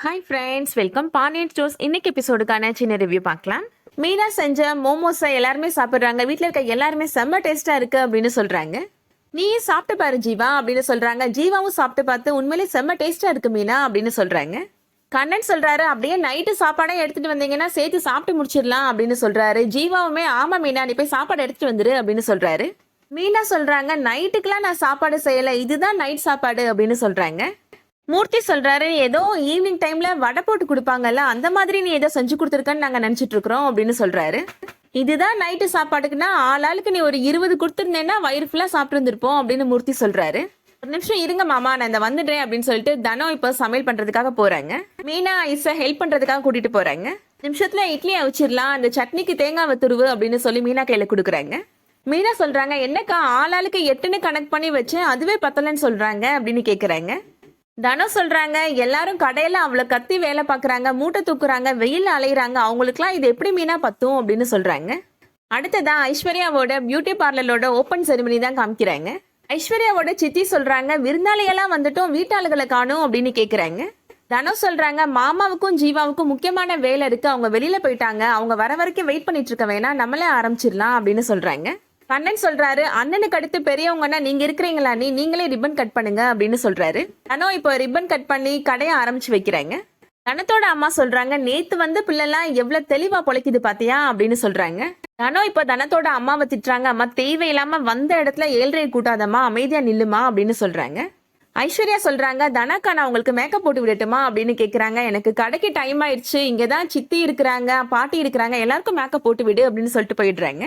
Hi friends, welcome Pandian stores. இன்னைக்கு எபிசோடுக்கான சின்ன ரிவ்யூ பார்க்கலாம். மீனா செஞ்ச மோமோஸை எல்லாருமே சாப்பிட்றாங்க. வீட்டில் இருக்க எல்லாருமே செம்ம டேஸ்டா இருக்கு அப்படின்னு சொல்றாங்க. நீயும் சாப்பிட்டு பாரு ஜீவா அப்படின்னு சொல்றாங்க. ஜீவாவும் சாப்பிட்டு பார்த்து உண்மையிலே செம்ம டேஸ்டா இருக்கு மீனா அப்படின்னு சொல்றாங்க. கண்ணன் சொல்றாரு, அப்படியே நைட்டு சாப்பாடே எடுத்துட்டு வந்தீங்கன்னா சேர்த்து சாப்பிட்டு முடிச்சிடலாம் அப்படின்னு சொல்றாரு. ஜீவாவுமே ஆமா மீனா, நீ போய் சாப்பாடு எடுத்துட்டு வந்துரு அப்படின்னு சொல்றாரு. மீனா சொல்றாங்க, நைட்டுக்கெல்லாம் நான் சாப்பாடு செய்யல, இதுதான் நைட் சாப்பாடு அப்படின்னு சொல்றாங்க. மூர்த்தி சொல்றாரு, ஏதோ ஈவினிங் டைம்ல வடை போட்டு கொடுப்பாங்கல்ல, அந்த மாதிரி நீ ஏதோ செஞ்சு கொடுத்துருக்கன்னு நாங்க நினைச்சிட்டு இருக்கிறோம் அப்படின்னு சொல்றாரு. இதுதான் நைட்டு சாப்பாட்டுக்குன்னா ஆளாளுக்கு நீ ஒரு 20 கொடுத்துருந்தேன்னா வயிறு ஃபுல்லா சாப்பிட்டு இருந்திருப்போம் அப்படின்னு மூர்த்தி சொல்றாரு. ஒரு நிமிஷம் இருங்க மாமா, நான் இந்த வந்துடுறேன் அப்படின்னு சொல்லிட்டு தனம் இப்போ சமையல் பண்றதுக்காக போறாங்க. மீனா ஐஸை ஹெல்ப் பண்றதுக்காக கூட்டிட்டு போறாங்க. நிமிஷத்துல இட்லி அவிச்சிடலாம், அந்த சட்னிக்கு தேங்காய் துருவு அப்படின்னு சொல்லி மீனா கையில கொடுக்குறாங்க. மீனா சொல்றாங்க, என்னக்கா ஆளாளுக்கு 8ன்னு கணக்கு பண்ணி வச்சு அதுவே பத்தலன்னு சொல்றாங்க அப்படின்னு கேக்குறாங்க. தனம் சொல்றாங்க, எல்லாரும் கடையில அவ்வளவு கத்தி வேலை பாக்குறாங்க, மூட்டை தூக்குறாங்க, வெயில் அலையிறாங்க, அவங்களுக்குலாம் இது எப்படி மீனா பத்தும் அப்படின்னு சொல்றாங்க. அடுத்ததான் ஐஸ்வர்யாவோட பியூட்டி பார்லரோட ஓப்பன் செரிமனி தான் காமிக்கிறாங்க. ஐஸ்வர்யாவோட சித்தி சொல்றாங்க, விருந்தாளியெல்லாம் வந்துட்டும் வீட்டாளுகளை காணும் அப்படின்னு கேக்குறாங்க. தனம் சொல்றாங்க, மாமாவுக்கும் ஜீவாவுக்கும் முக்கியமான வேலை இருக்கு, அவங்க வெளியில போயிட்டாங்க, அவங்க வர வரைக்கும் வெயிட் பண்ணிட்டு இருக்க வேணா, நம்மளே ஆரம்பிச்சிடலாம் அப்படின்னு சொல்றாங்க. கண்ணன் சொல்றாரு, அண்ணனுக்கு அடுத்து பெரியவங்கன்னா நீங்க இருக்கிறீங்களா, நீங்களே ரிப்பன் கட் பண்ணுங்க அப்படின்னு சொல்றாரு. தனம் இப்போ ரிப்பன் கட் பண்ணி கடையை ஆரம்பிச்சு வைக்கிறாங்க. தனத்தோட அம்மா சொல்றாங்க, நேத்து வந்து பிள்ளைலாம் எவ்வளவு தெளிவா பொழைக்குது பாத்தியா அப்படின்னு சொல்றாங்க. தனம் இப்போ தனத்தோட அம்மாவை திட்டுறாங்க, அம்மா தேவையில்லாம வந்த இடத்துல 7:30 கூட்டாதம்மா, அமைதியா நில்லுமா அப்படின்னு சொல்றாங்க. ஐஸ்வர்யா சொல்றாங்க, தனக்கா நான் உங்களுக்கு மேக்கப் போட்டு விடட்டுமா அப்படின்னு கேக்குறாங்க. எனக்கு கடைக்கு டைம் ஆயிடுச்சு, இங்கதான் சித்தி இருக்கிறாங்க, பாட்டி இருக்கிறாங்க, எல்லாருக்கும் மேக்கப் போட்டு விடு அப்படின்னு சொல்லிட்டு போயிடுறாங்க.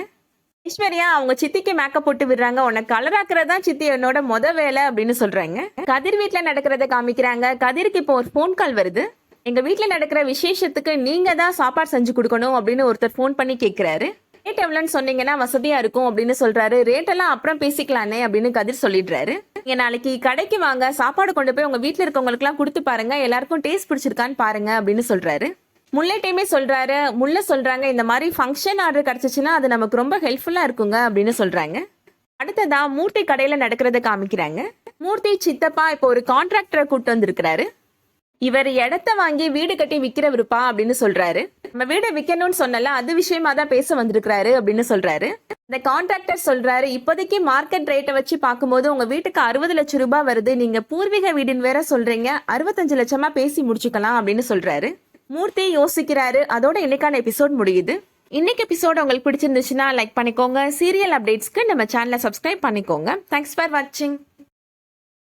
ஐஸ்வர்யா அவங்க சித்திக்கு மேக்கப் போட்டு விடுறாங்க. உனக்கு கலராக்குறதா சித்தி என்னோட வேலை அப்படின்னு சொல்றாங்க. கதிர் வீட்டுல நடக்கிறத காமிக்கிறாங்க. கதிருக்கு இப்போ ஒரு போன் கால் வருது. எங்க வீட்டுல நடக்கிற விசேஷத்துக்கு நீங்க தான் சாப்பாடு செஞ்சு கொடுக்கணும் அப்படின்னு ஒருத்தர் போன் பண்ணி கேட்கிறாரு. ரேட் எவ்வளோன்னு சொன்னீங்கன்னா வசதியா இருக்கும் அப்படின்னு சொல்றாரு. ரேட் எல்லாம் அப்புறம் பேசிக்கலானே அப்படின்னு கதிர் சொல்லிடுறாரு. நீங்க நாளைக்கு கடைக்கு வாங்க, சாப்பாடு கொண்டு போய் உங்க வீட்டுல இருக்கவங்களுக்கு எல்லாம் கொடுத்து பாருங்க, எல்லாருக்கும் டேஸ்ட் பிடிச்சிருக்கான்னு பாருங்க அப்படின்னு சொல்றாரு. முல்லைட்டையுமே சொல்றாரு. முல்லை சொல்றாங்க, இந்த மாதிரி ஃபங்க்ஷன் ஆர்டர் கிடைச்சிச்சுன்னா அது நமக்கு ரொம்ப ஹெல்ப்ஃபுல்லா இருக்குங்க அப்படின்னு சொல்றாங்க. அடுத்ததா மூர்த்தி கடையில நடக்கிறத காமிக்கிறாங்க. மூர்த்தி சித்தப்பா இப்போ ஒரு கான்ட்ராக்டரை கூட்டு வந்திருக்கிறாரு. இவர் இடத்த வாங்கி வீடு கட்டி விற்கிறவருப்பா அப்படின்னு சொல்றாரு. நம்ம வீடை விற்கணும்னு சொன்னல, அது விஷயமா தான் பேச வந்திருக்கிறாரு அப்படின்னு சொல்றாரு. இந்த கான்ட்ராக்டர் சொல்றாரு, இப்போதைக்கு மார்க்கெட் ரேட்டை வச்சு பார்க்கும்போது உங்க வீட்டுக்கு 60 லட்சம் ரூபாய் வருது, நீங்க பூர்வீக வீடுன்னு வேற சொல்றீங்க, 65 லட்சமா பேசி முடிச்சுக்கலாம் அப்படின்னு சொல்றாரு. மூர்த்தி யோசிக்கிறாரு. அதோட இன்னைக்கான எபிசோட் முடியுது. இன்னைக்கு எபிசோட் உங்களுக்கு பிடிச்சிருந்துச்சுன்னா லைக் பண்ணிக்கோங்க. சீரியல் அப்டேட்ஸ்க்கு நம்ம சேனலை சப்ஸ்கிரைப் பண்ணிக்கோங்க. தேங்க்ஸ் ஃபார் வாட்சிங்.